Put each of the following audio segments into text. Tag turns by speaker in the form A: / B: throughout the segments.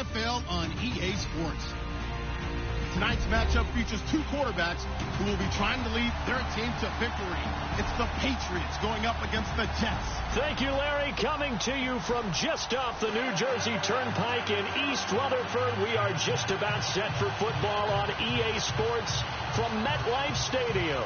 A: NFL on EA Sports. Tonight's matchup features two quarterbacks who will be trying to lead their team to victory. It's the Patriots going up against the Jets.
B: Thank you, Larry. Coming to you from just off the New Jersey Turnpike in East Rutherford. We are just about set for football on EA Sports from MetLife Stadium.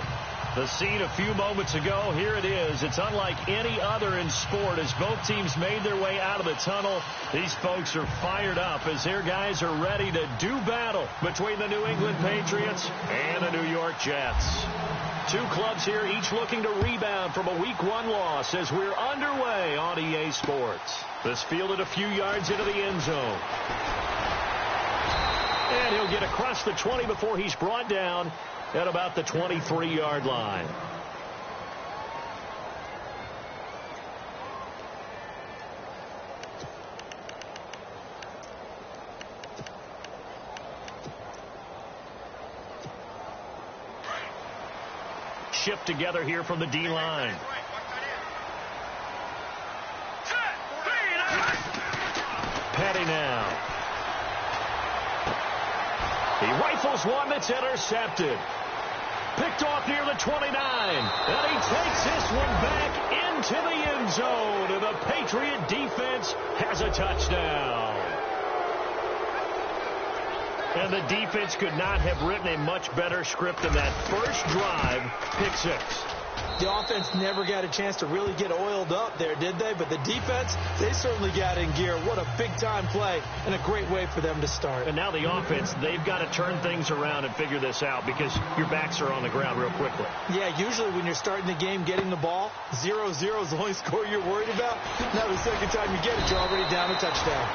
B: The scene a few moments ago, here it is. It's unlike any other in sport as both teams made their way out of the tunnel. These folks are fired up as their guys are ready to do battle between the New England Patriots and the New York Jets. Two clubs here, each looking to rebound from a Week 1 loss as we're underway on EA Sports. This fielded a few yards into the end zone. And he'll get across the 20 before he's brought down at about the 23-yard line. Shift together here from the D-line. Petty now. He rifles one that's intercepted. Picked off near the 29. And he takes this one back into the end zone. And the Patriot defense has a touchdown. And the defense could not have written a much better script than that first drive, pick six.
C: The offense never got a chance to really get oiled up there, did they? But the defense, they certainly got in gear. What a big-time play and a great way for them to start.
B: And now the offense, they've got to turn things around and figure this out because your backs are on the ground real quickly.
C: Yeah, usually when you're starting the game getting the ball, 0-0 is the only score you're worried about. Now the second time you get it, you're already down a touchdown.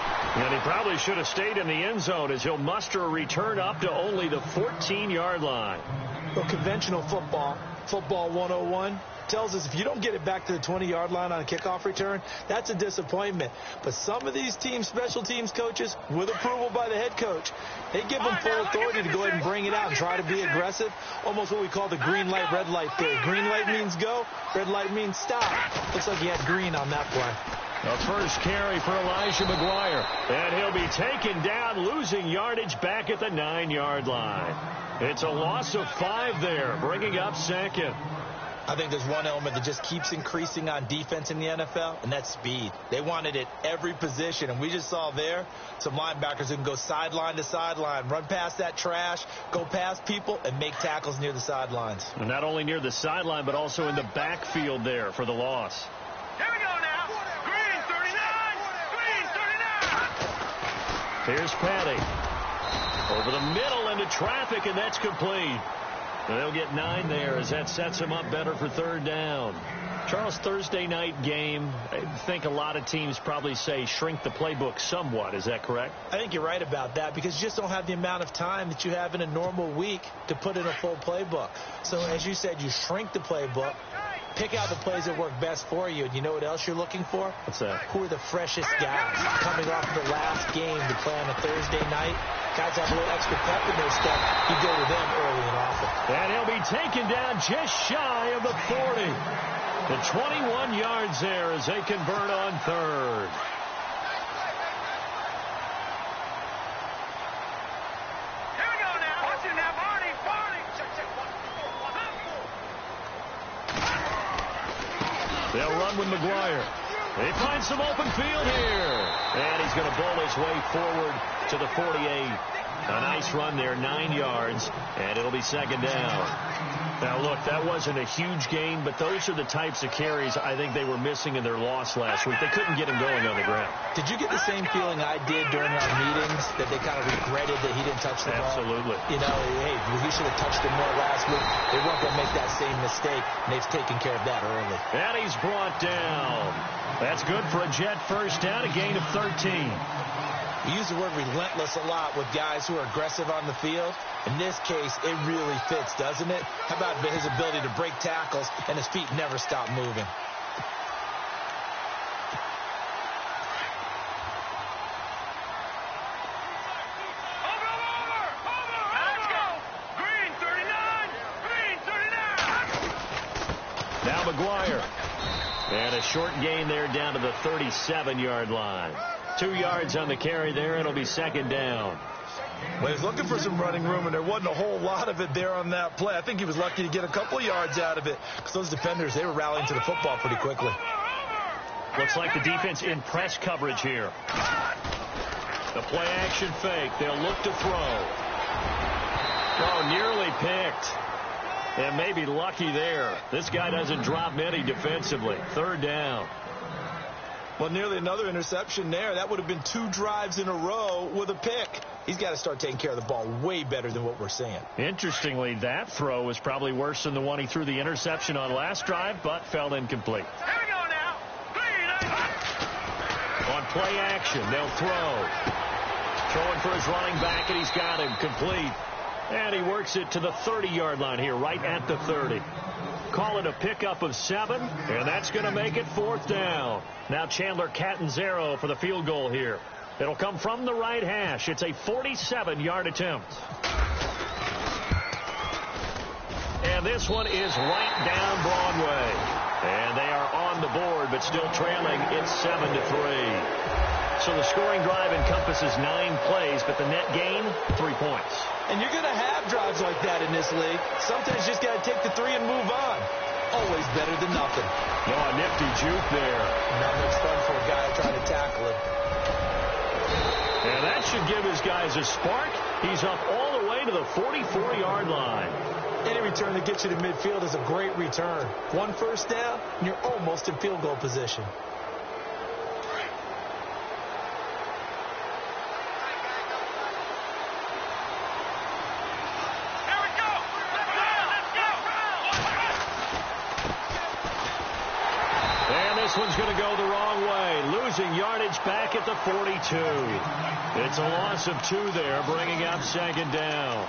B: And he probably should have stayed in the end zone as he'll muster a return up to only the 14-yard line.
C: Well, conventional football 101, tells us if you don't get it back to the 20-yard line on a kickoff return, that's a disappointment. But some of these teams, special teams coaches, with approval by the head coach, they give them full authority to go ahead and bring it out and try to be aggressive, almost what we call the green light, red light theory. Green light means go, red light means stop. Looks like he had green on that play.
B: The first carry for Elijah McGuire. And he'll be taken down, losing yardage back at the 9-yard line. It's a loss of 5 there, bringing up second.
C: I think there's one element that just keeps increasing on defense in the NFL, and that's speed. They want it at every position, and we just saw there some linebackers who can go sideline to sideline, run past that trash, go past people, and make tackles near the sidelines.
B: And not only near the sideline, but also in the backfield there for the loss.
D: Here we go now. Green 39.
B: Here's Petty. Over the middle into traffic, and that's complete. And they'll get 9 there as that sets him up better for third down. Charles, Thursday night game, I think a lot of teams probably say shrink the playbook somewhat. Is that correct?
C: I think you're right about that because you just don't have the amount of time that you have in a normal week to put in a full playbook. So as you said, you shrink the playbook. Pick out the plays that work best for you. And you know what else you're looking for?
B: What's that?
C: Who are the freshest guys coming off the last game to play on a Thursday night? Guys have a little extra pep in their step. You go to them early and often.
B: And he'll be taken down just shy of the 40. The 21 yards there as they convert on third.
D: Here we go now. Watch it now, Barney.
B: They'll run with McGuire. They find some open field here. And he's going to bowl his way forward to the 48. A nice run there, 9 yards, and it'll be second down. Now, look, that wasn't a huge gain, but those are the types of carries I think they were missing in their loss last week. They couldn't get him going on the ground.
C: Did you get the same feeling I did during our meetings, that they kind of regretted that he didn't touch the ball?
B: Absolutely.
C: You know, hey, he should have touched him more last week. They weren't going to make that same mistake, and they've taken care of that early.
B: And he's brought down. That's good for a Jet first down, a gain of 13.
C: We use the word relentless a lot with guys who are aggressive on the field. In this case, it really fits, doesn't it? How about his ability to break tackles and his feet never stop moving?
D: Let's go. Green 39.
B: Now McGuire. And a short gain there down to the 37-yard line. 2 yards on the carry there. It'll be second down.
C: Well, he's looking for some running room, and there wasn't a whole lot of it there on that play. I think he was lucky to get a couple of yards out of it because those defenders, they were rallying to the football pretty quickly.
B: Looks like the defense in press coverage here. The play action fake. They'll look to throw. Oh, nearly picked. And maybe lucky there. This guy doesn't drop many defensively. Third down.
C: Well, nearly another interception there. That would have been 2 drives in a row with a pick. He's got to start taking care of the ball way better than what we're seeing.
B: Interestingly, that throw was probably worse than the one he threw the interception on last drive, but fell incomplete.
D: Here we go now.
B: On play action, they'll throw. Throwing for his running back, and he's got him complete. And he works it to the 30-yard line here, right at the 30. Call it a pickup of 7, and that's going to make it 4th down. Now Chandler Catanzaro for the field goal here. It'll come from the right hash. It's a 47-yard attempt. And this one is right down Broadway. And they are on the board, but still trailing. It's 7-3. So the scoring drive encompasses 9 plays, but the net gain, 3 points.
C: And you're going to have drives like that in this league. Sometimes you just got to take the 3 and move on. Always better than nothing.
B: Oh, a nifty juke there.
C: Not much fun for a guy trying to tackle him.
B: And that should give his guys a spark. He's up all the way to the 44-yard line.
C: Any return that gets you to midfield is a great return. 1 first down, and you're almost in field goal position.
B: This one's going to go the wrong way. Losing yardage back at the 42. It's a loss of 2 there, bringing up second down.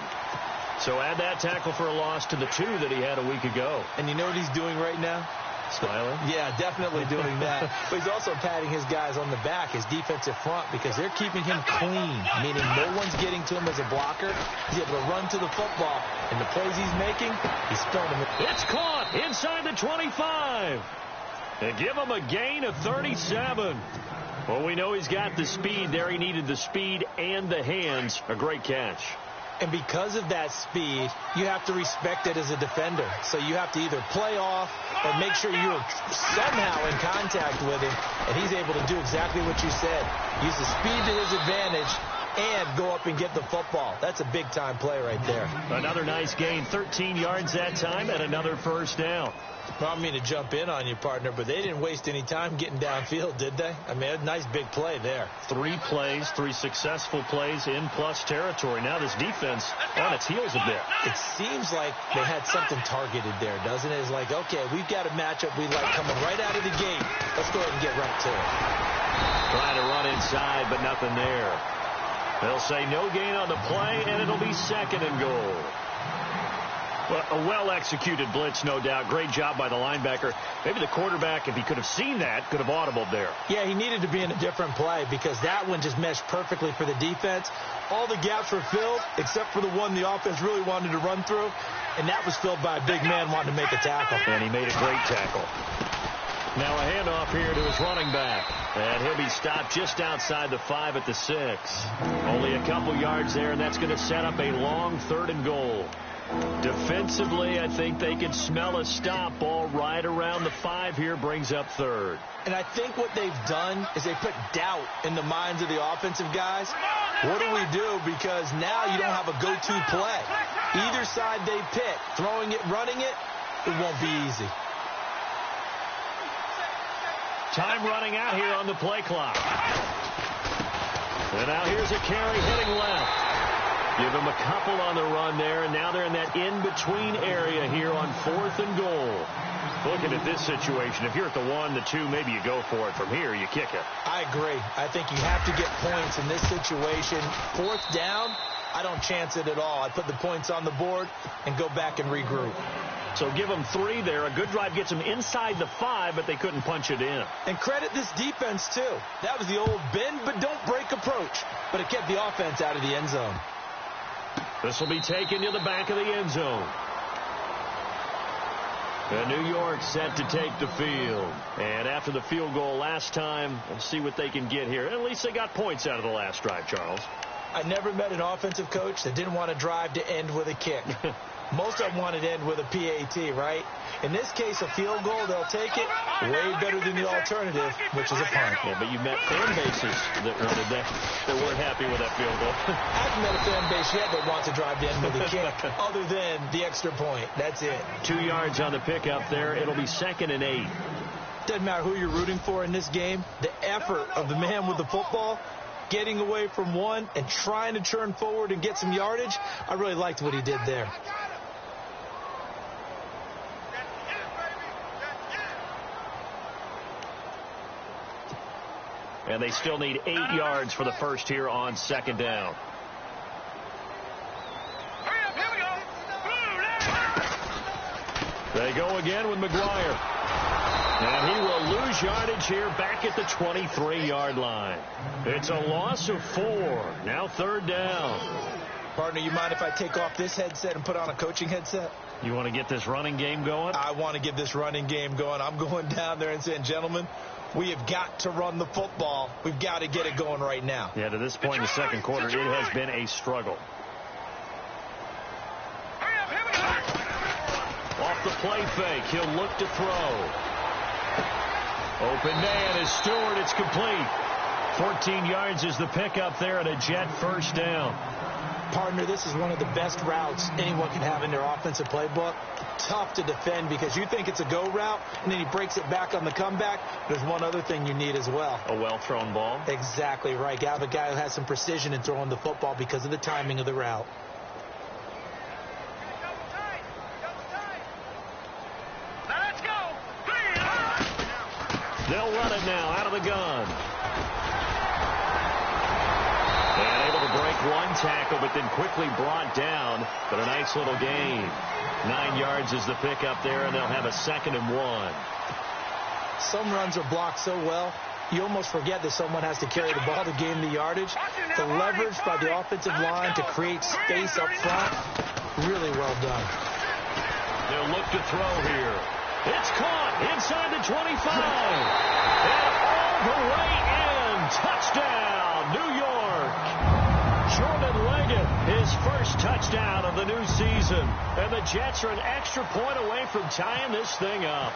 B: So add that tackle for a loss to the 2 that he had a week ago.
C: And you know what he's doing right now?
B: Smiling?
C: Yeah, definitely doing that. But he's also patting his guys on the back, his defensive front, because they're keeping him clean, meaning no one's getting to him as a blocker. He's able to run to the football, and the plays he's making, he's throwing them.
B: It's caught inside the 25. They give him a gain of 37. Well, we know he's got the speed there. He needed the speed and the hands. A great catch.
C: And because of that speed, you have to respect it as a defender. So you have to either play off or make sure you're somehow in contact with him. And he's able to do exactly what you said. Use the speed to his advantage and go up and get the football. That's a big-time play right there.
B: Another nice gain, 13 yards that time, and another first down.
C: Well, I don't mean to jump in on you, partner, but they didn't waste any time getting downfield, did they? I mean, a nice big play there.
B: 3 plays, 3 successful plays in plus territory. Now this defense on its heels a bit.
C: It seems like they had something targeted there, doesn't it? It's like, okay, we've got a matchup we like coming right out of the gate. Let's go ahead and get right to it.
B: Trying to run inside, but nothing there. They'll say no gain on the play, and it'll be second and goal. Well, a well-executed blitz, no doubt. Great job by the linebacker. Maybe the quarterback, if he could have seen that, could have audibled there.
C: Yeah, he needed to be in a different play because that one just meshed perfectly for the defense. All the gaps were filled except for the one the offense really wanted to run through, and that was filled by a big man wanting to make a tackle.
B: And he made a great tackle. Now a handoff here to his running back. And he'll be stopped just outside the 5 at the 6. Only a couple yards there, and that's going to set up a long 3rd and goal. Defensively, I think they can smell a stop. Ball right around the 5 here, brings up 3rd.
C: And I think what they've done is they put doubt in the minds of the offensive guys. What do we do? Because now you don't have a go-to play. Either side they pick, throwing it, running it, it won't be easy.
B: Time running out here on the play clock. And now here's a carry hitting left. Give him a couple on the run there, and now they're in that in-between area here on 4th and goal. Looking at this situation, if you're at the 1, the 2, maybe you go for it. From here, you kick it.
C: I agree. I think you have to get points in this situation. 4th down, I don't chance it at all. I put the points on the board and go back and regroup.
B: So give them 3 there. A good drive gets them inside the 5, but they couldn't punch it in.
C: And credit this defense, too. That was the old bend but don't break approach, but it kept the offense out of the end zone.
B: This will be taken to the back of the end zone. And New York set to take the field. And after the field goal last time, let's see what they can get here. At least they got points out of the last drive, Charles.
C: I never met an offensive coach that didn't want to drive to end with a kick. Most of them wanted to end with a PAT, right? In this case, a field goal, they'll take it way better than the alternative, which is a punt.
B: Yeah, but you met fan bases that wanted that weren't happy with that field goal.
C: I haven't met a fan base yet that wants to drive to end with a kick, other than the extra point. That's it.
B: 2 yards on the pickup there. It'll be 2nd and 8.
C: Doesn't matter who you're rooting for in this game. The effort of the man with the football, getting away from one and trying to turn forward and get some yardage, I really liked what he did there.
B: And they still need 8 yards for the first here on 2nd down. They go again with McGuire. And he will lose yardage here back at the 23-yard line. It's a loss of 4. Now 3rd down.
C: Partner, you mind if I take off this headset and put on a coaching headset?
B: You want to get this running game going?
C: I want to get this running game going. I'm going down there and saying, gentlemen, we have got to run the football. We've got to get it going right now.
B: Yeah, to this point in the second quarter, it has been a struggle. Off the play fake, he'll look to throw. Open man is Stewart. It's complete. 14 yards is the pickup there and a Jet first down.
C: Partner, this is one of the best routes anyone can have in their offensive playbook. Tough to defend because you think it's a go route, and then he breaks it back on the comeback. There's one other thing you need as well.
B: A well-thrown ball?
C: Exactly right. You have a guy who has some precision in throwing the football because of the timing of the route.
D: Let's go.
B: They'll run it now out of the gun. And able to break one tackle, but then quickly brought down. But a nice little gain. 9 yards is the pickup there, and they'll have a 2nd and 1.
C: Some runs are blocked so well, you almost forget that someone has to carry the ball to gain the yardage. The leverage by the offensive line to create space up front, really well done.
B: They'll look to throw here. It's caught inside the 25. And all the way in. Touchdown, New York. Jordan Leggett, his first touchdown of the new season. And the Jets are an extra point away from tying this thing up.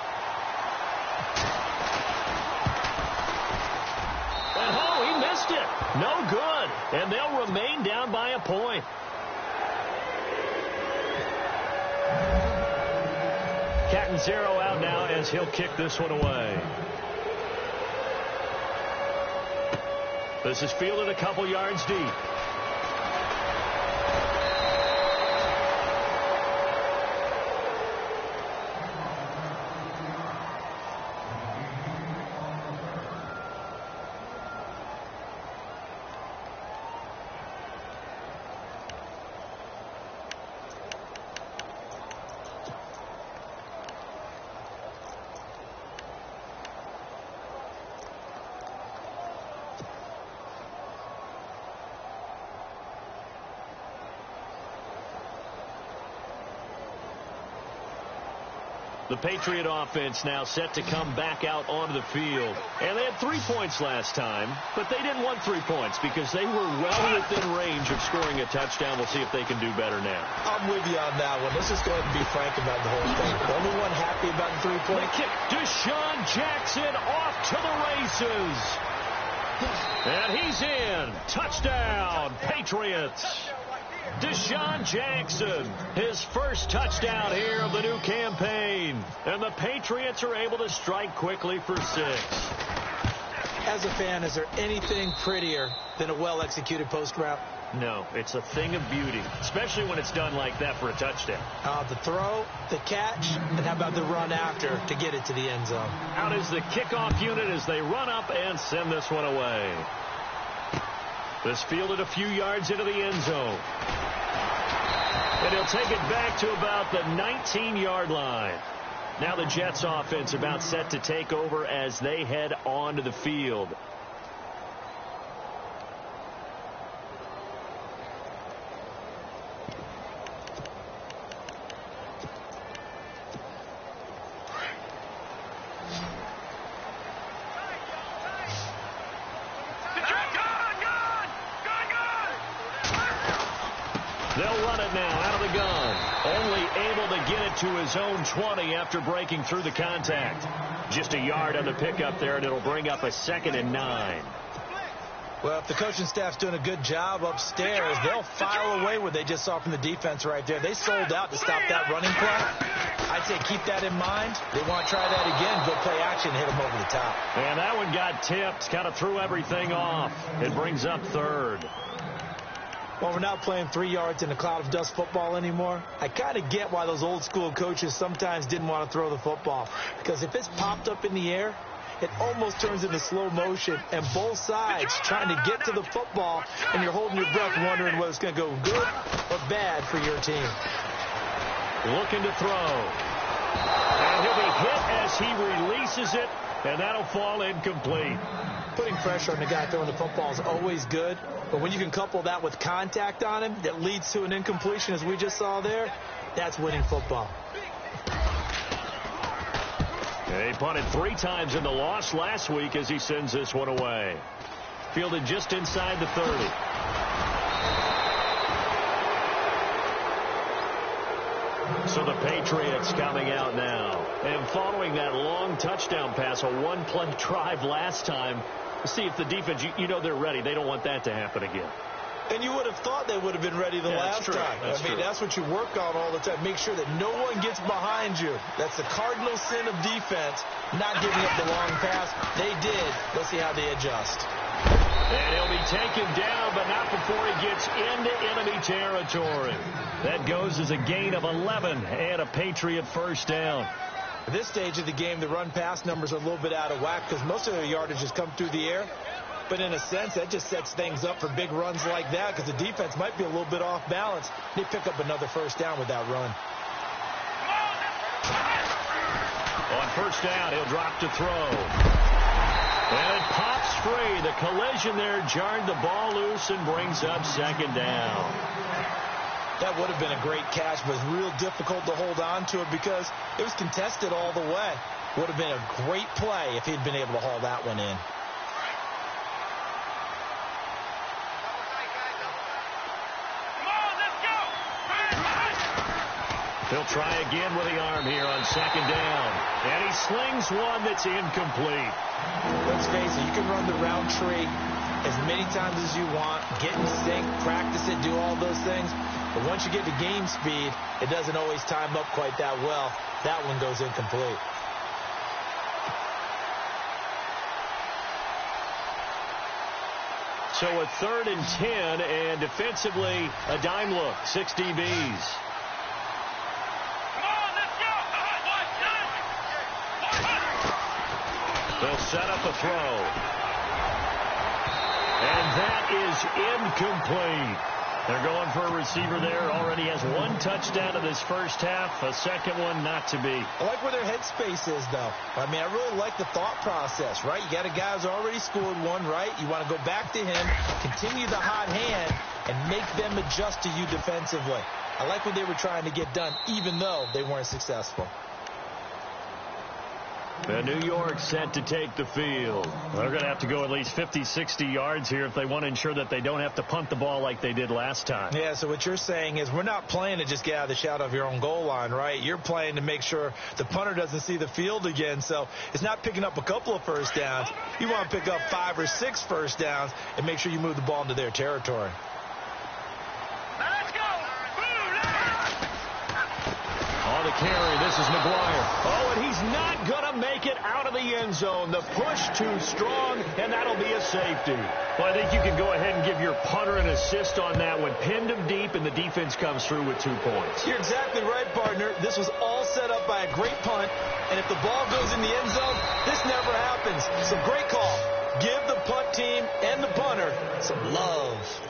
B: And oh, he missed it. No good. And they'll remain down by a point. Catanzaro out now as he'll kick this one away. This is fielded a couple yards deep. The Patriot offense now set to come back out onto the field. And they had 3 points last time, but they didn't want 3 points because they were well within range of scoring a touchdown. We'll see if they can do better now.
C: I'm with you on that one. Let's just go ahead and be frank about the whole thing. The only one happy about the 3 point
B: kick. Deshaun Jackson off to the races. And he's in. Touchdown, Patriots. Deshaun Jackson, his first touchdown here of the new campaign. And the Patriots are able to strike quickly for 6.
C: As a fan, is there anything prettier than a well-executed post route?
B: No, it's a thing of beauty, especially when it's done like that for a touchdown.
C: The throw, the catch, and how about the run after to get it to the end zone?
B: Out is the kickoff unit as they run up and send this one away. This fielded a few yards into the end zone. And he'll take it back to about the 19-yard line. Now the Jets offense about set to take over as they head onto the field. They'll run it now out of the gun. Only able to get it to his own 20 after breaking through the contact. Just a yard on the pickup there, and it'll bring up a 2nd and 9.
C: Well, if the coaching staff's doing a good job upstairs, they'll file away what they just saw from the defense right there. They sold out to stop that running play. I'd say keep that in mind. They want to try that again, go play action, hit them over the top.
B: And that one got tipped, kind of threw everything off. It brings up 3rd.
C: Well, we're not playing 3 yards in a cloud of dust football anymore. I kind of get why those old school coaches sometimes didn't want to throw the football. Because if it's popped up in the air, it almost turns into slow motion, and both sides trying to get to the football, and you're holding your breath wondering whether it's going to go good or bad for your team.
B: Looking to throw. And he'll be hit as he releases it, and that'll fall incomplete.
C: Putting pressure on the guy throwing the football is always good, but when you can couple that with contact on him that leads to an incompletion, as we just saw there, that's winning football.
B: He punted 3 times in the loss last week as he sends this one away. Fielded just inside the 30. So the Patriots coming out now. And following that long touchdown pass, a one-play drive last time, see if the defense, you know they're ready. They don't want that to happen again.
C: And you would have thought they would have been ready the last time. That's what you work on all the time. Make sure that no one gets behind you. That's the cardinal sin of defense, not giving up the long pass. They did. Let's see how they adjust.
B: And he'll be taken down, but not before he gets into enemy territory. That goes as a gain of 11 and a Patriot first down.
C: At this stage of the game, the run-pass numbers are a little bit out of whack because most of their yardage has come through the air. But in a sense, that just sets things up for big runs like that because the defense might be a little bit off balance. They pick up another first down with that run.
B: On first down, he'll drop to throw. And it pops free. The collision there jarred the ball loose and brings up 2nd down.
C: That would have been a great catch, but it's real difficult to hold on to it because it was contested all the way. Would have been a great play if he'd been able to haul that one in.
B: He'll try again with the arm here on 2nd down. And he slings one that's incomplete.
C: Let's face it, you can run the route tree as many times as you want, get in sync, practice it, do all those things. But once you get to game speed, it doesn't always time up quite that well. That one goes incomplete.
B: So a 3rd and 10, and defensively, a dime look, 6 DBs. They'll set up a throw. And that is incomplete. They're going for a receiver there. Already has 1 touchdown in this first half. A second one not to be.
C: I like where their headspace is, though. I mean, I really like the thought process, right? You got a guy who's already scored one, right? You want to go back to him, continue the hot hand, and make them adjust to you defensively. I like what they were trying to get done, even though they weren't successful.
B: And New York set to take the field. They're going to have to go at least 50, 60 yards here if they want to ensure that they don't have to punt the ball like they did last time.
C: Yeah, so what you're saying is we're not playing to just get out of the shadow of your own goal line, right? You're playing to make sure the punter doesn't see the field again. So it's not picking up a couple of first downs. You want to pick up 5 or 6 first downs and make sure you move the ball into their territory.
B: On the carry, this is McGuire. Oh, and he's not going to make it out of the end zone. The push too strong, and that'll be a safety. Well, I think you can go ahead and give your punter an assist on that one. Pinned him deep, and the defense comes through with 2 points.
C: You're exactly right, partner. This was all set up by a great punt, and if the ball goes in the end zone, this never happens. So great call. Give the punt team and the punter some love.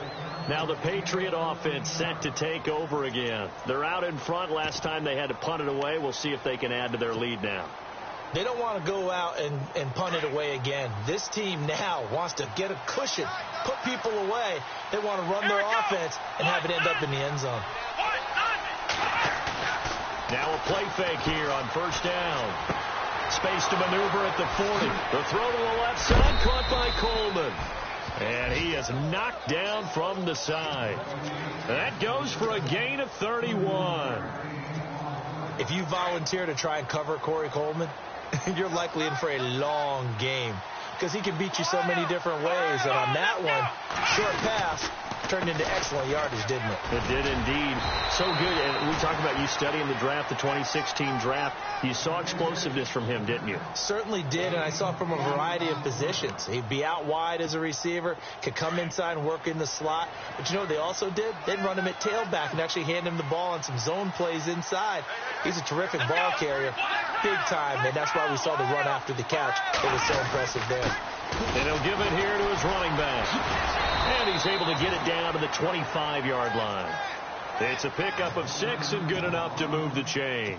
B: Now the Patriot offense set to take over again. They're out in front. Last time they had to punt it away. We'll see if they can add to their lead now.
C: They don't want to go out and punt it away again. This team now wants to get a cushion, put people away. They want to run their offense and have it end up in the end zone.
B: Now a play fake here on first down. Space to maneuver at the 40. The throw to the left side, caught by Coleman. And he is knocked down from the side. That goes for a gain of 31.
C: If you volunteer to try and cover Corey Coleman, you're likely in for a long game because he can beat you so many different ways. And on that one, short pass turned into excellent yardage, didn't it?
B: It did indeed. So good. And we talk about you studying the draft, the 2016 draft. You saw explosiveness from him, didn't you?
C: Certainly did, and I saw it from a variety of positions. He'd be out wide as a receiver, could come inside and work in the slot. But you know what they also did? They'd run him at tailback and actually hand him the ball on some zone plays inside. He's a terrific ball carrier, big time, and that's why we saw the run after the catch. It was so impressive there.
B: And he'll give it here to his running back. And he's able to get it down to the 25-yard line. It's a pickup of 6 and good enough to move the chains.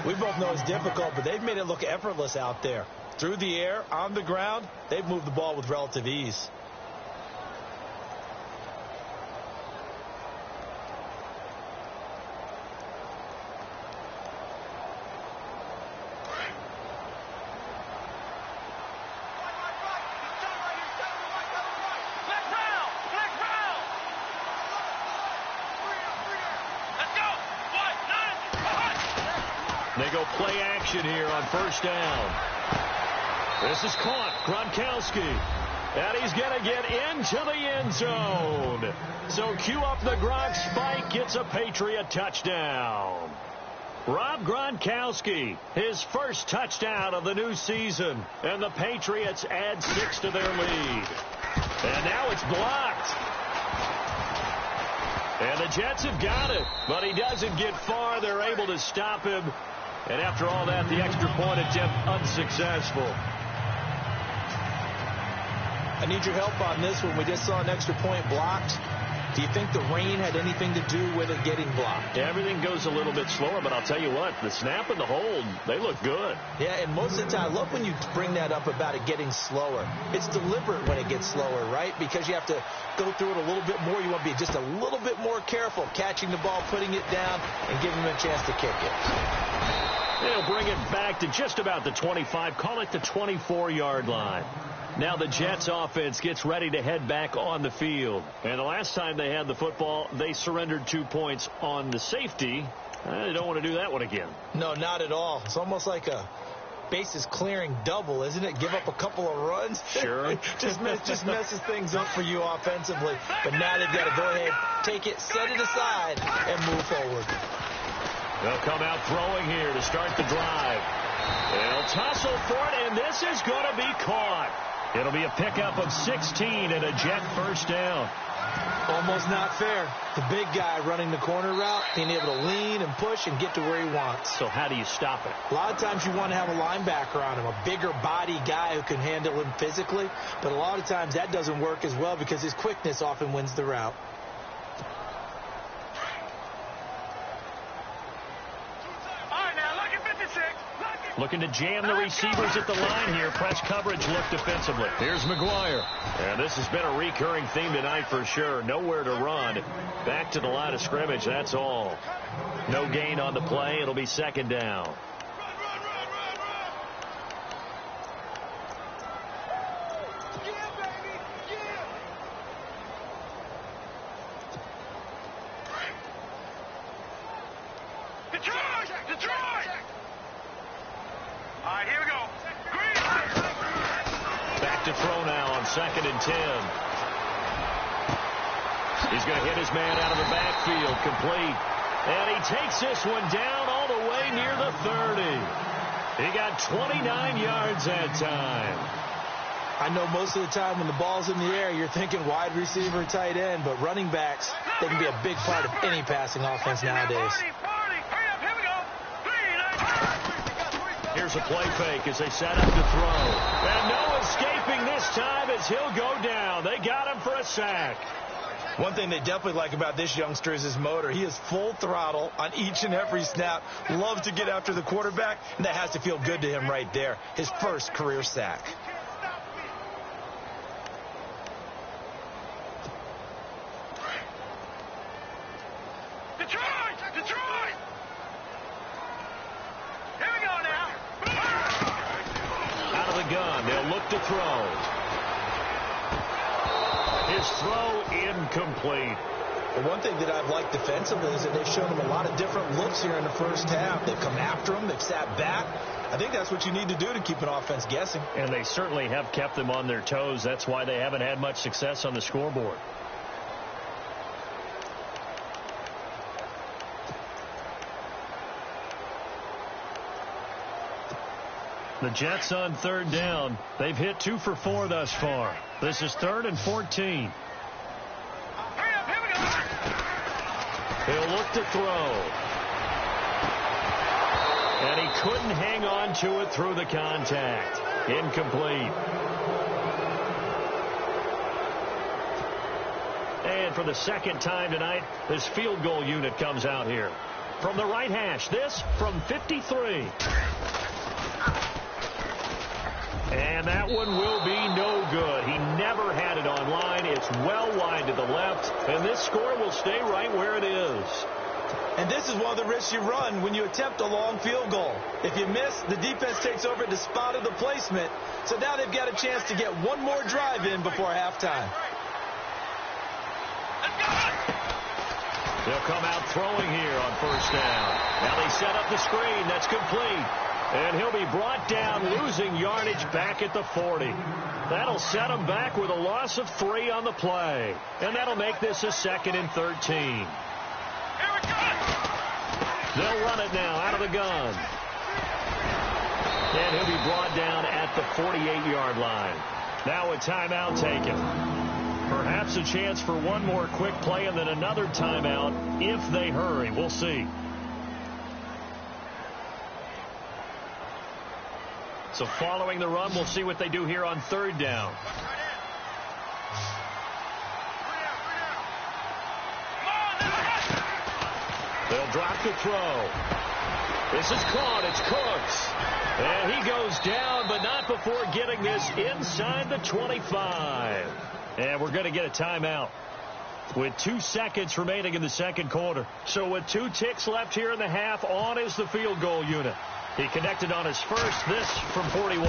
C: We both know it's difficult, but they've made it look effortless out there. Through the air, on the ground, they've moved the ball with relative ease.
B: They go play action here on first down. This is caught. Gronkowski. And he's going to get into the end zone. So cue up the Gronk spike. Gets a Patriot touchdown. Rob Gronkowski, his first touchdown of the new season. And the Patriots add 6 to their lead. And now it's blocked. And the Jets have got it. But he doesn't get far. They're able to stop him. And after all that, the extra point attempt unsuccessful.
C: I need your help on this one. We just saw an extra point blocked. Do you think the rain had anything to do with it getting blocked?
B: Everything goes a little bit slower, but I'll tell you what, the snap and the hold, they look good.
C: Yeah, and most of the time, I love when you bring that up about it getting slower. It's deliberate when it gets slower, right? Because you have to go through it a little bit more. You want to be just a little bit more careful catching the ball, putting it down, and giving him a chance to kick it.
B: They'll bring it back to just about the 25, call it the 24-yard line. Now the Jets offense gets ready to head back on the field. And the last time they had the football, they surrendered 2 points on the safety. They don't want to do that one again.
C: No, not at all. It's almost like a bases clearing double, isn't it? Give up a couple of runs.
B: Sure.
C: just messes things up for you offensively. But now they've got to go ahead, take it, set it aside, and move forward.
B: They'll come out throwing here to start the drive. They'll tussle for it, and this is going to be caught. It'll be a pickup of 16 and a Jet first down.
C: Almost not fair. The big guy running the corner route, being able to lean and push and get to where he wants.
B: So how do you stop it?
C: A lot of times you want to have a linebacker on him, a bigger body guy who can handle him physically. But a lot of times that doesn't work as well because his quickness often wins the route.
B: Looking to jam the receivers at the line here. Press coverage look defensively. Here's McGuire. And this has been a recurring theme tonight for sure. Nowhere to run. Back to the line of scrimmage, that's all. No gain on the play. It'll be second down. Second and 10. He's going to hit his man out of the backfield, complete. And he takes this one down all the way near the 30. He got 29 yards that time.
C: I know most of the time when the ball's in the air, you're thinking wide receiver, tight end, but running backs, they can be a big part of any passing offense nowadays.
B: Here's a play fake as they set up to throw. And no escaping this time as he'll go down. They got him for a sack.
C: One thing they definitely like about this youngster is his motor. He is full throttle on each and every snap. Loves to get after the quarterback, and that has to feel good to him right there. His first career sack.
B: They'll look to throw. His throw incomplete.
C: Well, one thing that I've liked defensively is that they've shown him a lot of different looks here in the first half. They've come after him. They've sat back. I think that's what you need to do to keep an offense guessing.
B: And they certainly have kept them on their toes. That's why they haven't had much success on the scoreboard. The Jets on third down. They've hit 2 for 4 thus far. This is 3rd and 14. He'll look to throw. And he couldn't hang on to it through the contact. Incomplete. And for the second time tonight, this field goal unit comes out here. From the right hash, this from 53. And that one will be no good. He never had it on line. It's well wide to the left. And this score will stay right where it is.
C: And this is one of the risks you run when you attempt a long field goal. If you miss, the defense takes over at the spot of the placement. So now they've got a chance to get one more drive in before halftime.
B: They'll come out throwing here on first down. Now they set up the screen. That's complete. And he'll be brought down, losing yardage back at the 40. That'll set him back with a loss of 3 on the play. And that'll make this a 2nd and 13. They'll run it now out of the gun. And he'll be brought down at the 48-yard line. Now a timeout taken. Perhaps a chance for one more quick play and then another timeout if they hurry. We'll see. So following the run, we'll see what they do here on third down. They'll drop the throw. This is caught. It's Cooks. And he goes down, but not before getting this inside the 25. And we're going to get a timeout with 2 seconds remaining in the second quarter. So with 2 ticks left here in the half, on is the field goal unit. He connected on his first, this from 41.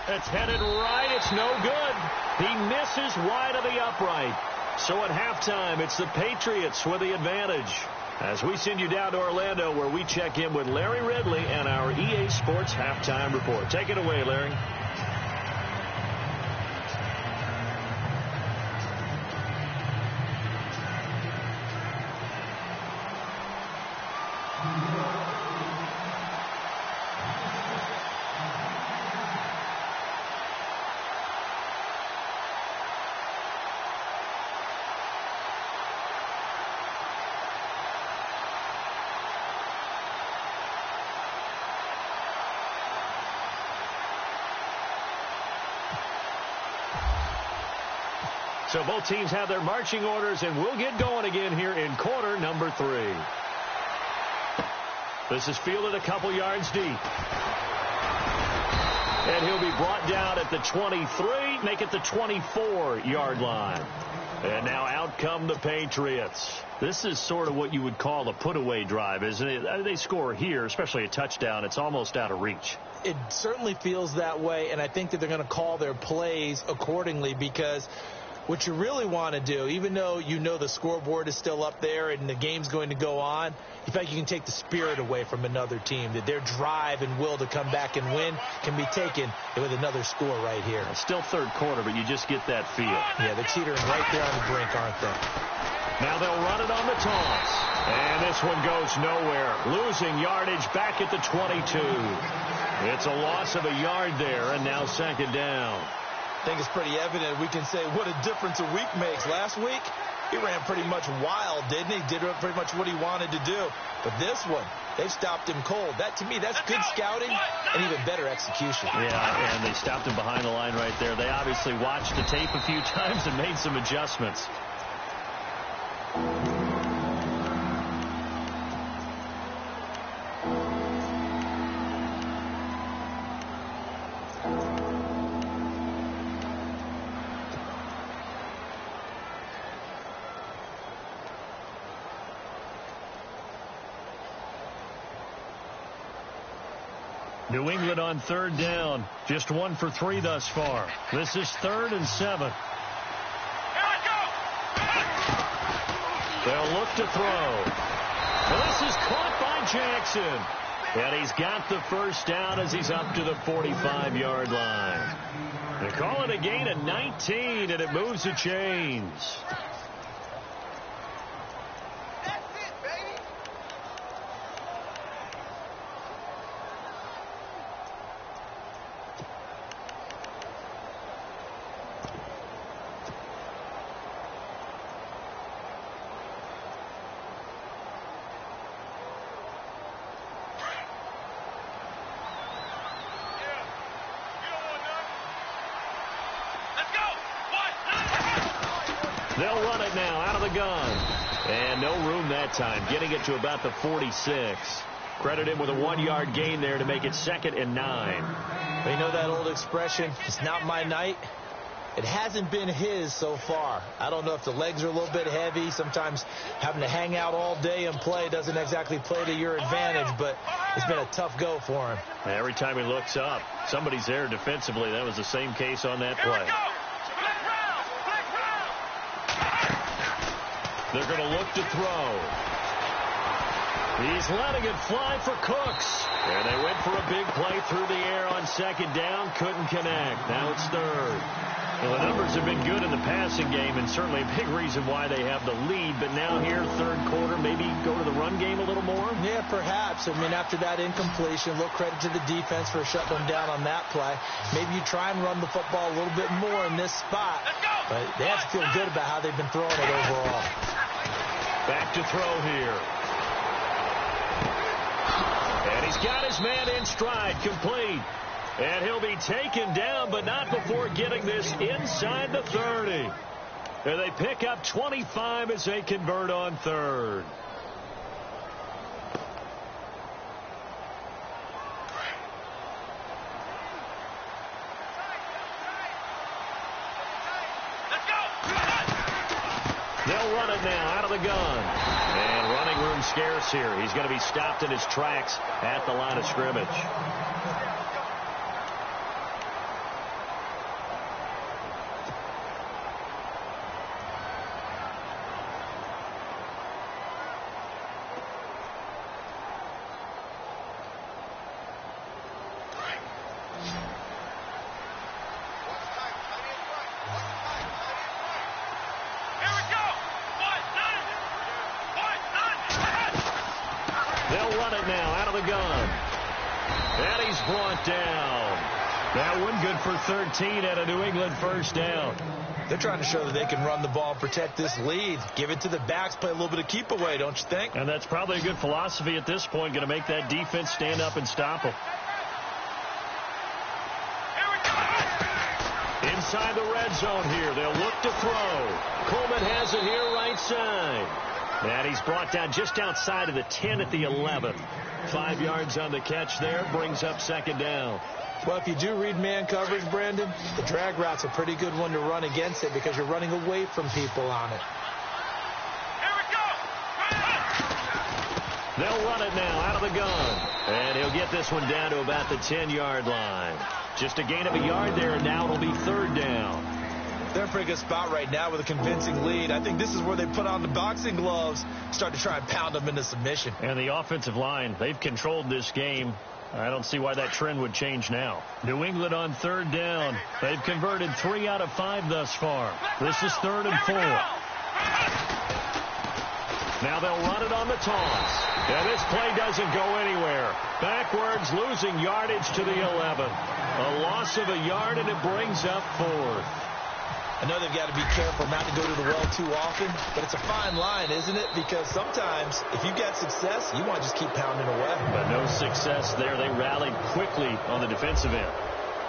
B: It's headed right. It's no good. He misses wide of the upright. So at halftime, it's the Patriots with the advantage. As we send you down to Orlando, where we check in with Larry Ridley and our EA Sports Halftime Report. Take it away, Larry. So both teams have their marching orders, and we'll get going again here in quarter number 3. This is fielded a couple yards deep. And he'll be brought down at the 23, make it the 24-yard line. And now out come the Patriots. This is sort of what you would call a put-away drive, isn't it? They score here, especially a touchdown. It's almost out of reach.
C: It certainly feels that way, and I think that they're going to call their plays accordingly, because what you really want to do, even though you know the scoreboard is still up there and the game's going to go on, in fact, you can take the spirit away from another team, that their drive and will to come back and win can be taken with another score right here.
B: It's still third quarter, but you just get that feel.
C: Yeah, they're teetering right there on the brink, aren't they?
B: Now they'll run it on the toss. And this one goes nowhere. Losing yardage back at the 22. It's a loss of a yard there, and now second down.
C: I think it's pretty evident. We can say what a difference a week makes. Last week, he ran pretty much wild, didn't he? Did pretty much what he wanted to do. But this one, they've stopped him cold. That, to me, that's good scouting and even better execution.
B: Yeah, and they stopped him behind the line right there. They obviously watched the tape a few times and made some adjustments. New England on third down. Just 1 for 3 thus far. This is 3rd and 7. They'll look to throw. Well, this is caught by Jackson. And he's got the first down as he's up to the 45-yard line. They call it a gain of 19, and it moves the chains. They'll run it now out of the gun. And no room that time, getting it to about the 46. Credit him with a 1-yard gain there to make it 2nd and 9.
C: You know that old expression, it's not my night? It hasn't been his so far. I don't know if the legs are a little bit heavy. Sometimes having to hang out all day and play doesn't exactly play to your advantage, but it's been a tough go for him.
B: Every time he looks up, somebody's there defensively. That was the same case on that play. They're going to look to throw. He's letting it fly for Cooks. And they went for a big play through the air on 2nd down. Couldn't connect. Now it's 3rd. Well, the numbers have been good in the passing game, and certainly a big reason why they have the lead. But now here, 3rd quarter, maybe go to the run game a little more?
C: Yeah, perhaps. I mean, after that incompletion, a little credit to the defense for shutting them down on that play. Maybe you try and run the football a little bit more in this spot. But they have to feel good about how they've been throwing it overall.
B: Back to throw here. And he's got his man in stride, complete. And he'll be taken down, but not before getting this inside the 30. And they pick up 25 as they convert on 3rd. They'll run it now out of the gun. And running room scarce here. He's going to be stopped in his tracks at the line of scrimmage. They'll run it now out of the gun. And he's brought down. That one good for 13 at a New England first down.
C: They're trying to show that they can run the ball, protect this lead. Give it to the backs, play a little bit of keep away, don't you think?
B: And that's probably a good philosophy at this point, going to make that defense stand up and stop them. Inside the red zone here, they'll look to throw. Coleman has it here right side. And he's brought down just outside of the 10 at the 11. 5 yards on the catch there, brings up 2nd down.
C: Well, if you do read man coverage, Brandon, the drag route's a pretty good one to run against it because you're running away from people on it.
D: Here we go!
B: They'll run it now out of the gun. And he'll get this one down to about the 10-yard line. Just a gain of a yard there, and now it'll be 3rd down.
C: They're in a pretty good spot right now with a convincing lead. I think this is where they put on the boxing gloves, start to try and pound them into submission.
B: And the offensive line, they've controlled this game. I don't see why that trend would change now. New England on 3rd down. They've converted 3 out of 5 thus far. This is 3rd and 4. Now they'll run it on the toss. And this play doesn't go anywhere. Backwards, losing yardage to the 11. A loss of a yard, and it brings up 4th.
C: I know they've got to be careful not to go to the well too often, but it's a fine line, isn't it? Because sometimes, if you've got success, you want to just keep pounding away.
B: But no success there. They rallied quickly on the defensive end.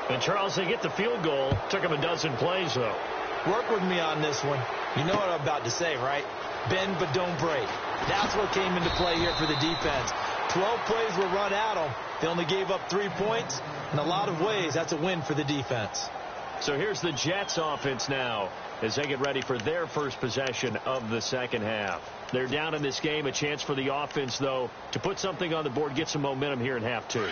B: And, Charles, they get the field goal. Took them a dozen plays, though.
C: Work with me on this one. You know what I'm about to say, right? Bend but don't break. That's what came into play here for the defense. 12 plays were run at them. They only gave up 3 points. In a lot of ways, that's a win for the defense.
B: So here's the Jets offense now as they get ready for their first possession of the second half. They're down in this game. A chance for the offense, though, to put something on the board, get some momentum here in half 2.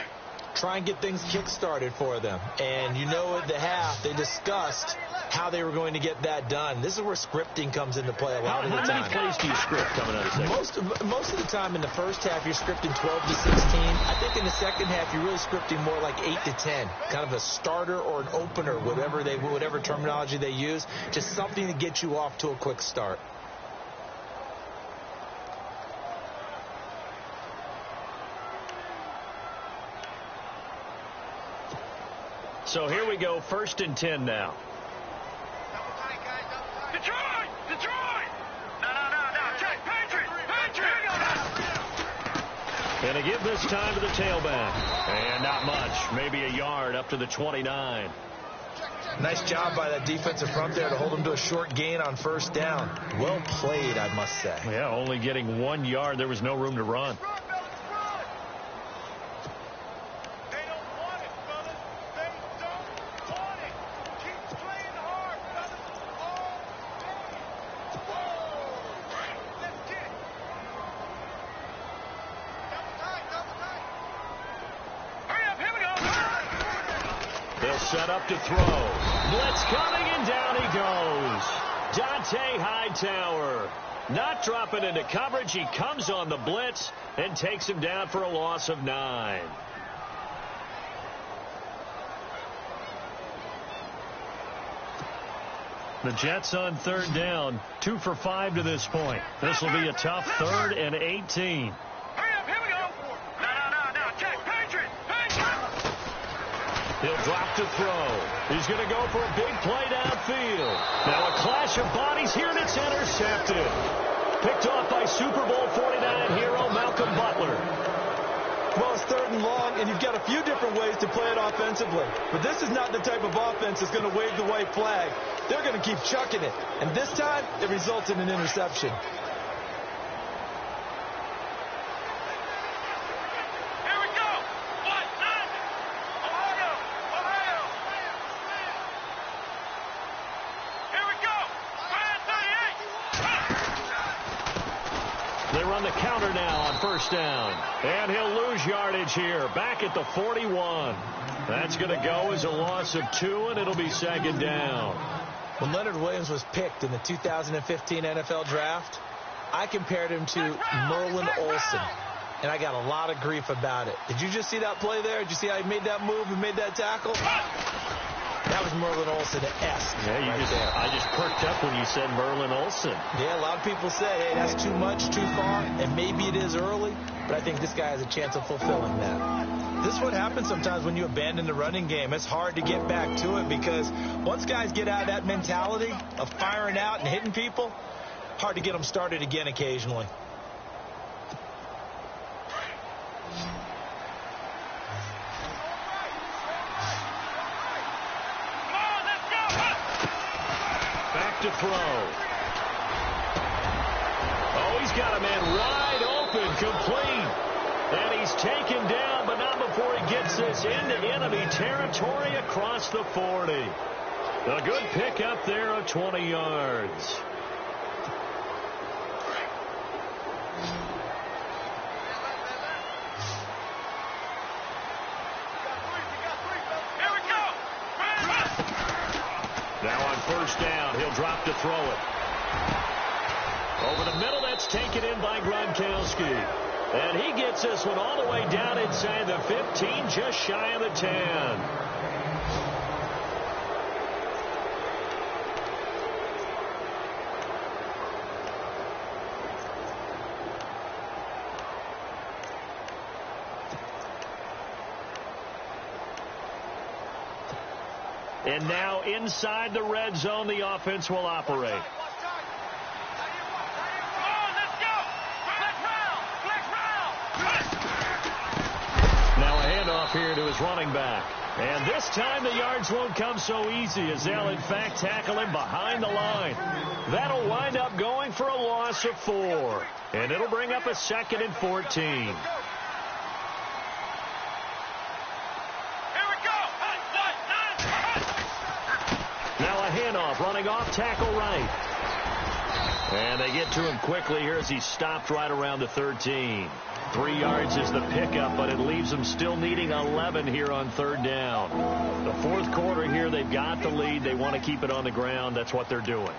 C: try and get things kick-started for them. And you know at the half, they discussed how they were going to get that done. This is where scripting comes into play a lot of the time.
B: How many plays do you script coming out of second?
C: Most of the time in the first half, you're scripting 12 to 16. I think in the second half, you're really scripting more like 8 to 10. Kind of a starter or an opener, whatever terminology they use. Just something to get you off to a quick start.
B: So here we go, 1st and 10 now.
D: Detroit! No. Check, Patriots!
B: And they give this time to the tailback. And not much. Maybe a yard up to the 29.
C: Nice job by that defensive front there to hold them to a short gain on 1st down. Well played, I must say.
B: Yeah, only getting 1 yard. There was no room to run. Set up to throw. Blitz coming, and down he goes. Dante Hightower not dropping into coverage. He comes on the blitz and takes him down for a loss of 9. The Jets on 3rd down, 2 for 5 to this point. This will be a tough 3rd and 18. He'll drop to throw. He's going to go for a big play downfield. Now a clash of bodies here, and it's intercepted. Picked off by Super Bowl 49 hero Malcolm Butler.
C: Well, it's 3rd and long, and you've got a few different ways to play it offensively. But this is not the type of offense that's going to wave the white flag. They're going to keep chucking it. And this time, it results in an interception.
B: Counter now on 1st down. And he'll lose yardage here. Back at the 41. That's going to go as a loss of 2, and it'll be 2nd down.
C: When Leonard Williams was picked in the 2015 NFL Draft, I compared him to Merlin Olsen. And I got a lot of grief about it. Did you just see that play there? Did you see how he made that move and made that tackle? That was Merlin Olsen-esque.
B: Yeah, I just perked up when you said Merlin Olsen.
C: Yeah, a lot of people say, hey, that's too much, too far, and maybe it is early, but I think this guy has a chance of fulfilling that. This is what happens sometimes when you abandon the running game. It's hard to get back to it because once guys get out of that mentality of firing out and hitting people, hard to get them started again occasionally.
B: To throw. Oh, he's got a man wide open, complete. And he's taken down, but not before he gets this into enemy territory across the 40. A good pick up there of 20 yards. Now on 1st down, he'll drop to throw it. Over the middle, that's taken in by Gronkowski. And he gets this one all the way down inside the 15, just shy of the 10. And now inside the red zone, the offense will operate. Now a handoff here to his running back. And this time the yards won't come so easy as they'll in fact tackle him behind the line. That'll wind up going for a loss of 4. And it'll bring up a 2nd and 14. Handoff running off tackle right. And they get to him quickly here as he's stopped right around the 13. 3 yards is the pickup, but it leaves them still needing 11 here on third down. The fourth quarter here, they've got the lead. They want to keep it on the ground. That's what they're doing.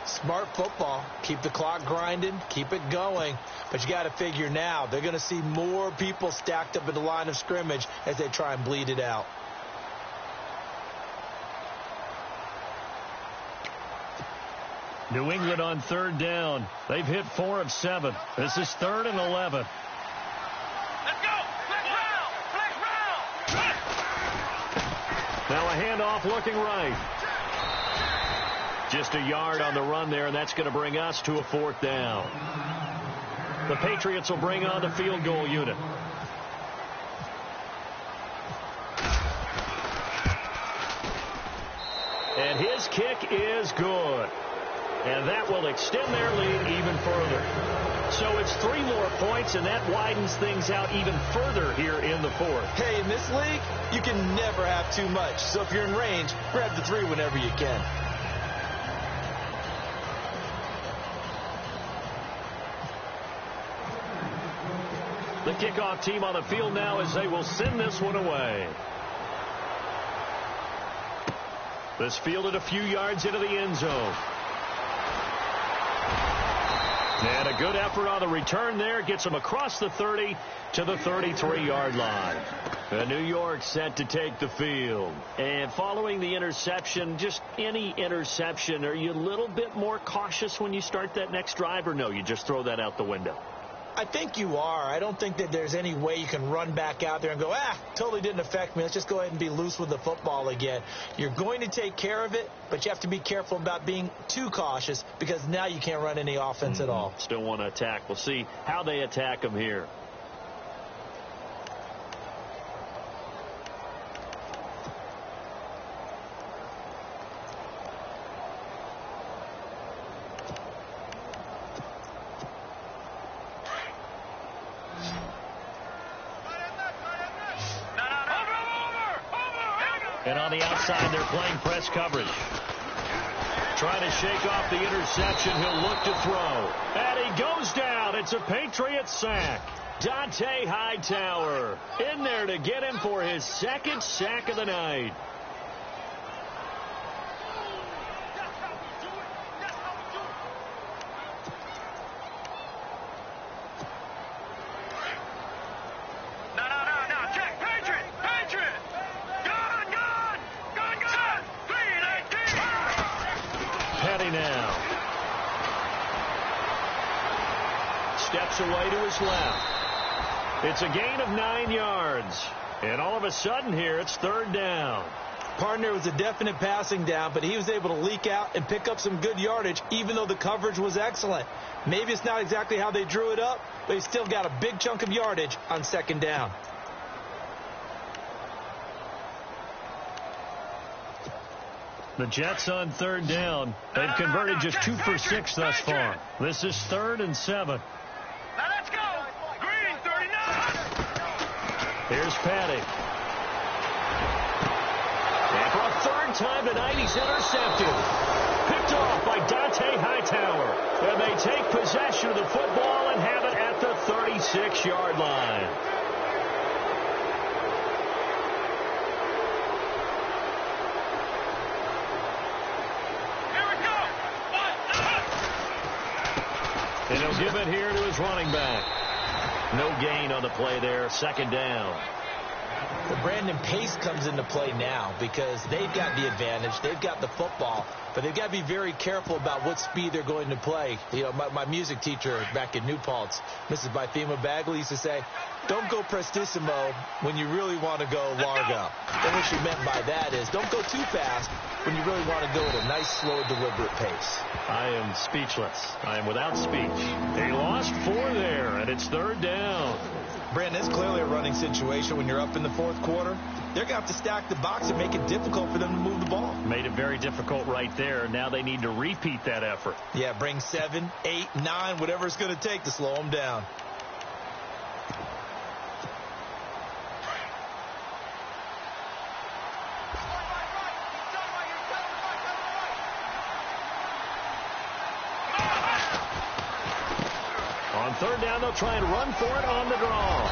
C: Smart football. Keep the clock grinding. Keep it going. But you got to figure now they're going to see more people stacked up at the line of scrimmage as they try and bleed it out.
B: New England on third down. They've hit 4 of 7. This is 3rd and 11.
D: Let's go! Flex round!
B: Now a handoff looking right. Just a yard on the run there, and that's going to bring us to a 4th down. The Patriots will bring on the field goal unit. And his kick is good. And that will extend their lead even further. So it's 3 more points, and that widens things out even further here in the 4th.
C: Hey, in this league, you can never have too much. So if you're in range, grab the 3 whenever you can.
B: The kickoff team on the field now as they will send this one away. This fielded a few yards into the end zone. And a good effort on the return there. Gets them across the 30 to the 33-yard line. New York set to take the field. And following the interception, just any interception, are you a little bit more cautious when you start that next drive, or no, you just throw that out the window?
C: I think you are. I don't think that there's any way you can run back out there and go, totally didn't affect me. Let's just go ahead and be loose with the football again. You're going to take care of it, but you have to be careful about being too cautious because now you can't run any offense at all.
B: Still want to attack. We'll see how they attack them here. And on the outside, they're playing press coverage. Trying to shake off the interception. He'll look to throw. And he goes down. It's a Patriots sack. Dante Hightower in there to get him for his 2nd sack of the night. Steps away to his left. It's a gain of 9 yards. And all of a sudden here, it's 3rd down.
C: Partner was a definite passing down, but he was able to leak out and pick up some good yardage, even though the coverage was excellent. Maybe it's not exactly how they drew it up, but he still got a big chunk of yardage on 2nd down.
B: The Jets on 3rd down. They've converted just 2 for 6 thus far. This is 3rd and 7.
D: Now let's go. Green, 39.
B: Here's Patty. And for a 3rd time tonight, he's intercepted. Picked off by Dante Hightower. And they take possession of the football and have it at the 36-yard line. And he'll give it here to his running back. No gain on the play there. 2nd down.
C: Well, Brandon, pace comes into play now because they've got the advantage. They've got the football, but they've got to be very careful about what speed they're going to play. You know, my music teacher back in New Paltz, Mrs. Bythema Bagley, used to say, don't go prestissimo when you really want to go largo. And what she meant by that is don't go too fast when you really want to go at a nice, slow, deliberate pace.
B: I am speechless. I am without speech. They lost 4 there, and it's 3rd down.
C: Brandon, it's clearly a running situation when you're up in the 4th quarter. They're going to have to stack the box and make it difficult for them to move the ball.
B: Made it very difficult right there. Now they need to repeat that effort.
C: Yeah, bring 7, 8, 9, whatever it's going to take to slow them down.
B: third down, they'll try and run for it on the draw.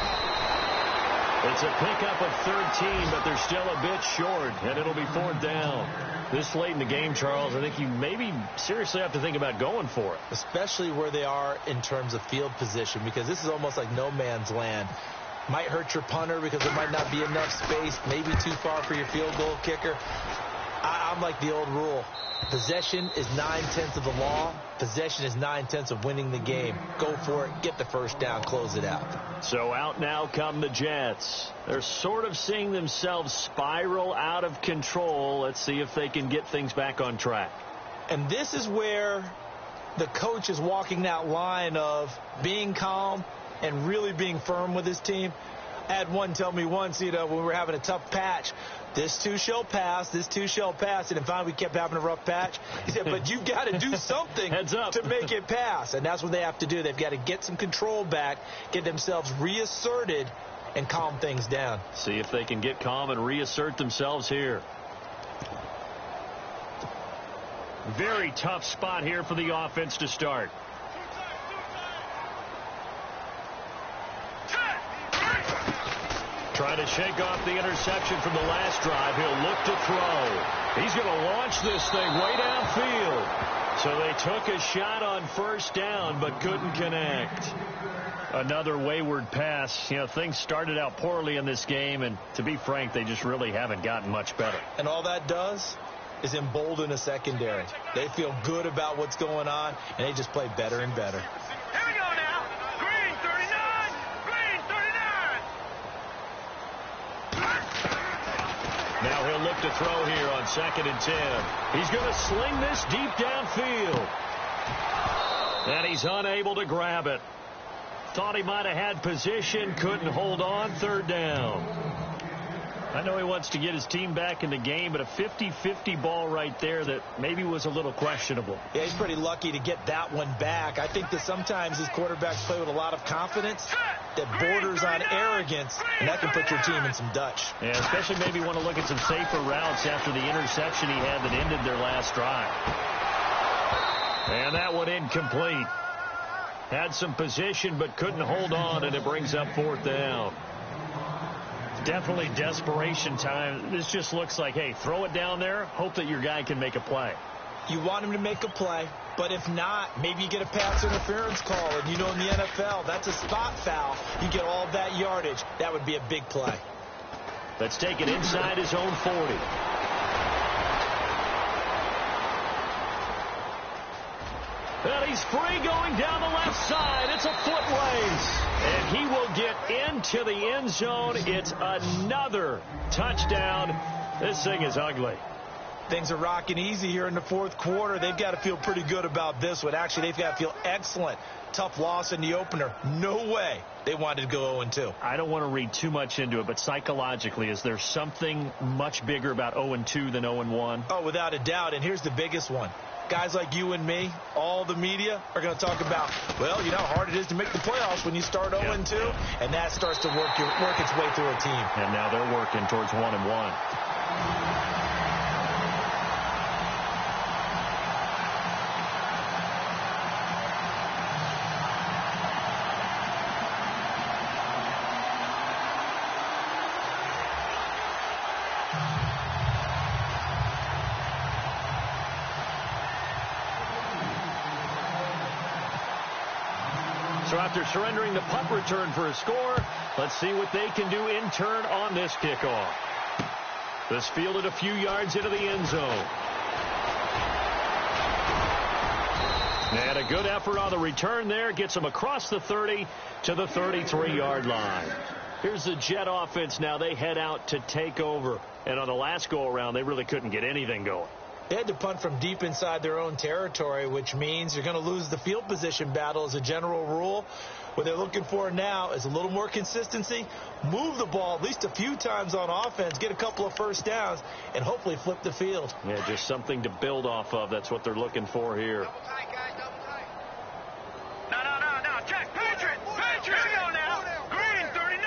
B: It's a pickup of 13, but they're still a bit short, and it'll be fourth down. This late in the game, Charles, I think you maybe seriously have to think about going for it.
C: Especially where they are in terms of field position, because this is almost like no man's land. Might hurt your punter because there might not be enough space, maybe too far for your field goal kicker. I'm like the old rule. Possession is 9/10 of the law. Possession is 9/10 of winning the game. Go for it. Get the first down. Close it out.
B: So out now come the Jets. They're sort of seeing themselves spiral out of control. Let's see if they can get things back on track.
C: And this is where the coach is walking that line of being calm and really being firm with his team. I had one tell me once, when we were having a tough patch, this too shall pass, this too shall pass. And finally we kept having a rough patch. He said, but you've got to do something to make it pass. And that's what they have to do. They've got to get some control back, get themselves reasserted, and calm things down.
B: See if they can get calm and reassert themselves here. Very tough spot here for the offense to start. Trying to shake off the interception from the last drive. He'll look to throw. He's going to launch this thing way downfield. So they took a shot on first down but couldn't connect. Another wayward pass. Things started out poorly in this game, and to be frank, they just really haven't gotten much better.
C: And all that does is embolden a secondary. They feel good about what's going on, and they just play better and better.
D: Here we go now. Green 39. Green 39.
B: Now he'll look to throw here on 2nd and 10. He's going to sling this deep downfield. And he's unable to grab it. Thought he might have had position, couldn't hold on, third down. I know he wants to get his team back in the game, but a 50-50 ball right there that maybe was a little questionable.
C: Yeah, he's pretty lucky to get that one back. I think that sometimes his quarterbacks play with a lot of confidence that borders on arrogance, and that can put your team in some Dutch.
B: Yeah, especially maybe want to look at some safer routes after the interception he had that ended their last drive. And that one incomplete. Had some position but couldn't hold on, and it brings up fourth down. Definitely desperation time. This just looks like, hey, throw it down there, hope that your guy can make a play.
C: You want him to make a play, but if not, maybe you get a pass interference call, and in the NFL, that's a spot foul. You get all that yardage. That would be a big play.
B: Let's take it inside his own 40. And he's free going down the left side. It's a foot race. And he will get into the end zone. It's another touchdown. This thing is ugly.
C: Things are rocking easy here in the fourth quarter. They've got to feel pretty good about this one. Actually, they've got to feel excellent. Tough loss in the opener. No way they wanted to go 0-2.
B: I don't want to read too much into it, but psychologically, is there something much bigger about 0-2 than 0-1?
C: Oh, without a doubt. And here's the biggest one. Guys like you and me, all the media, are going to talk about, well, you know how hard it is to make the playoffs when you start 0-2, and that starts to work its way through a team.
B: And now they're working towards 1-1. So after surrendering the punt return for a score, let's see what they can do in turn on this kickoff. This fielded a few yards into the end zone. And a good effort on the return there. Gets them across the 30 to the 33-yard line. Here's the Jet offense now. They head out to take over. And on the last go-around, they really couldn't get anything going.
C: They had to punt from deep inside their own territory, which means you're going to lose the field position battle as a general rule. What they're looking for now is a little more consistency, move the ball at least a few times on offense, get a couple of first downs, and hopefully flip the field.
B: Yeah, just something to build off of. That's what they're looking for here.
D: Double tight, guys, double tight. No. Check. Patriots. Go now. Green 39.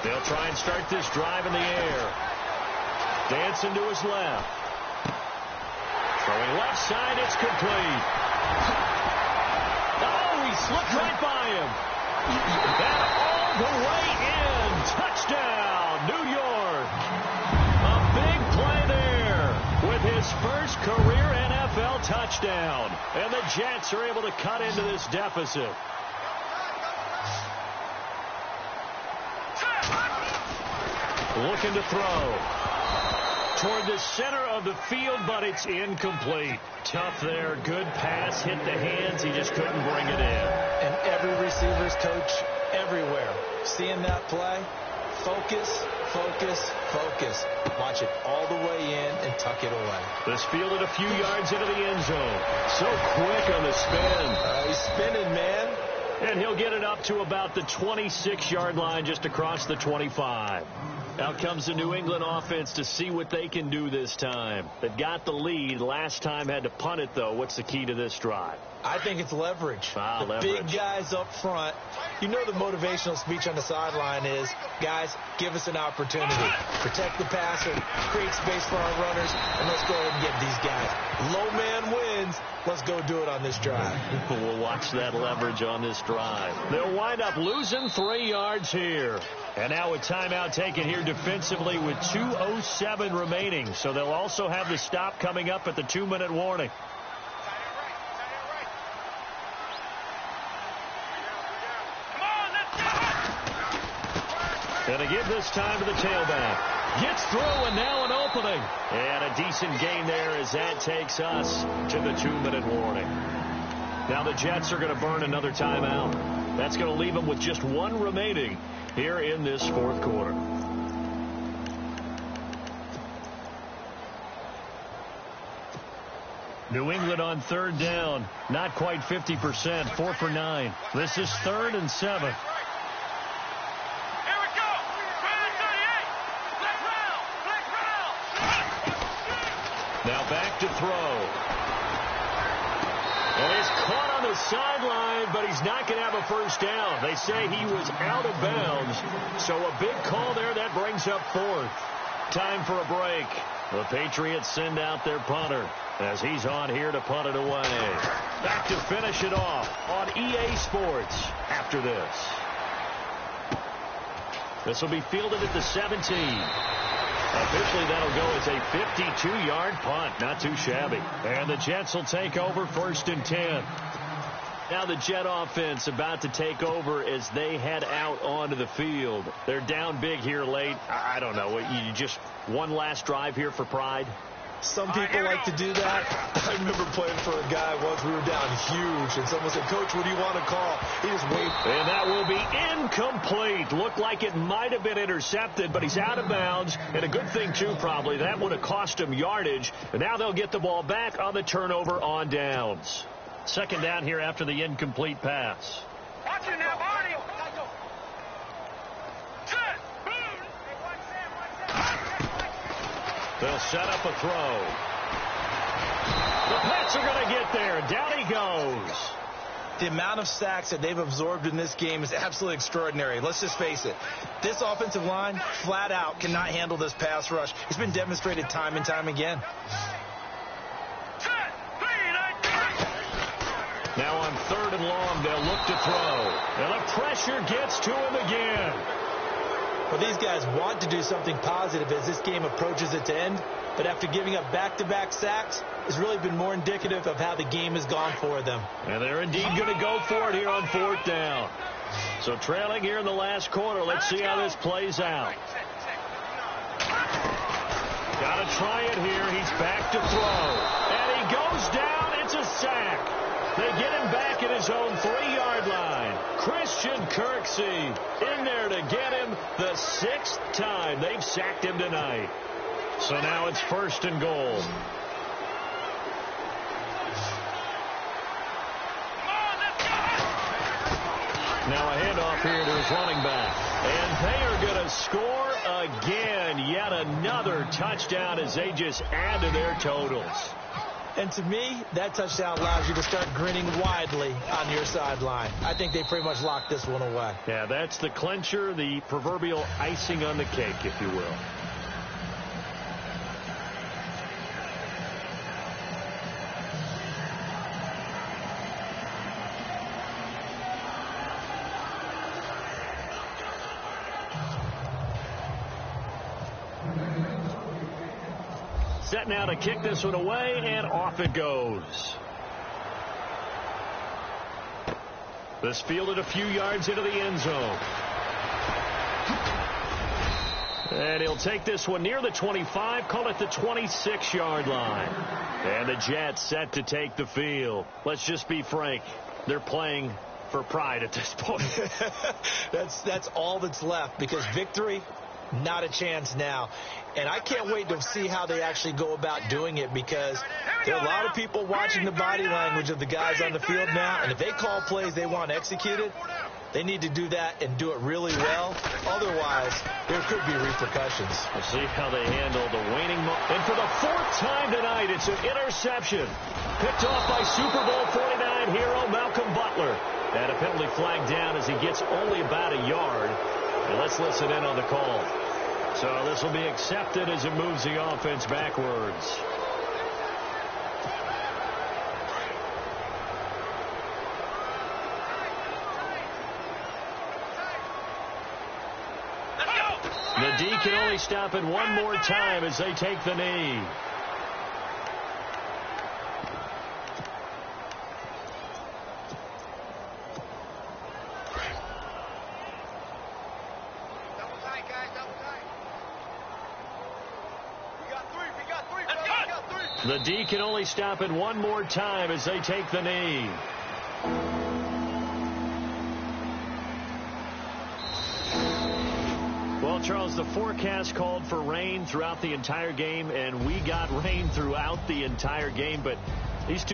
B: They'll try and start this drive in the air. Dancing to his left. Throwing left side, it's complete. Oh, he slipped right by him. And all the way in. Touchdown, New York. A big play there with his first career NFL touchdown. And the Jets are able to cut into this deficit. Looking to throw toward the center of the field, but it's incomplete. Tough there. Good pass. Hit the hands. He just couldn't bring it in.
C: And every receiver's coach everywhere, seeing that play, focus, focus, focus. Watch it all the way in and tuck it away.
B: This fielded a few yards into the end zone. So quick on the spin.
C: He's spinning, man.
B: And he'll get it up to about the 26-yard line, just across the 25. Out comes the New England offense to see what they can do this time. They've got the lead. Last time had to punt it, though. What's the key to this drive?
C: I think it's leverage.
B: Leverage.
C: Big guys up front. You know the motivational speech on the sideline is, guys, give us an opportunity. Protect the passer, create space for our runners, and let's go ahead and get these guys. Low man wins. Let's go do it on this drive.
B: We'll watch that leverage on this drive. They'll wind up losing 3 yards here. And now a timeout taken here defensively with 2:07 remaining. So they'll also have the stop coming up at the 2-minute warning. And again this time to the tailback. Gets through and now an opening. And a decent gain there as that takes us to the 2-minute warning. Now the Jets are going to burn another timeout. That's going to leave them with just 1 remaining here in this 4th quarter. New England on 3rd down. Not quite 50%. 4 for 9. This is 3rd and 7. Now back to throw. And he's caught on the sideline, but he's not going to have a first down. They say he was out of bounds. So a big call there. That brings up 4th. Time for a break. The Patriots send out their punter as he's on here to punt it away. Back to finish it off on EA Sports after this. This will be fielded at the 17. Officially, that'll go as a 52-yard punt. Not too shabby. And the Jets will take over 1st and 10. Now the Jet offense about to take over as they head out onto the field. They're down big here late. I don't know. You just one last drive here for pride?
C: Some people like to do that. I remember playing for a guy once. We were down huge, and someone said, "Coach, what do you want to call?" He just waited.
B: And that will be incomplete. Looked like it might have been intercepted, but he's out of bounds. And a good thing, too, probably. That would have cost him yardage. And now they'll get the ball back on the turnover on downs. 2nd down here after the incomplete pass.
D: Watch it now, Barney.
B: They'll set up a throw. The Pats are going to get there. Down he goes.
C: The amount of sacks that they've absorbed in this game is absolutely extraordinary. Let's just face it. This offensive line, flat out, cannot handle this pass rush. It's been demonstrated time and time again.
B: Now on 3rd and long, they'll look to throw. And the pressure gets to him again.
C: Well, these guys want to do something positive as this game approaches its end, but after giving up back-to-back sacks, it's really been more indicative of how the game has gone for them.
B: And they're indeed going to go for it here on 4th down. So trailing here in the last quarter. Let's see how this plays out. Got to try it here. He's back to throw. And he goes down. It's a sack. They get him back at his own 3-yard line. Christian Kirksey in there to get him the 6th time they've sacked him tonight. So now it's 1st and goal. Now a handoff here to his running back. And they are going to score again. Yet another touchdown as they just add to their totals.
C: And to me, that touchdown allows you to start grinning widely on your sideline. I think they pretty much locked this one away.
B: Yeah, that's the clincher, the proverbial icing on the cake, if you will. Set now to kick this one away, and off it goes. This fielded a few yards into the end zone. And he'll take this one near the 25, call it the 26-yard line. And the Jets set to take the field. Let's just be frank. They're playing for pride at this point.
C: That's all that's left, because victory, not a chance now. And I can't wait to see how they actually go about doing it, because there are a lot of people watching the body language of the guys on the field now, and if they call plays they want executed, they need to do that and do it really well. Otherwise, there could be repercussions.
B: We'll see how they handle the waning moment. And for the 4th time tonight, it's an interception. Picked off by Super Bowl 49 hero Malcolm Butler. And a penalty flag down as he gets only about a yard. And let's listen in on the call. So this will be accepted as it moves the offense backwards. The D can only stop it one more time as they take the knee.
D: Double tight, guys, double tight. We got three.
B: The D can only stop it one more time as they take the knee. Well, Charles, the forecast called for rain throughout the entire game, and we got rain throughout the entire game, but these two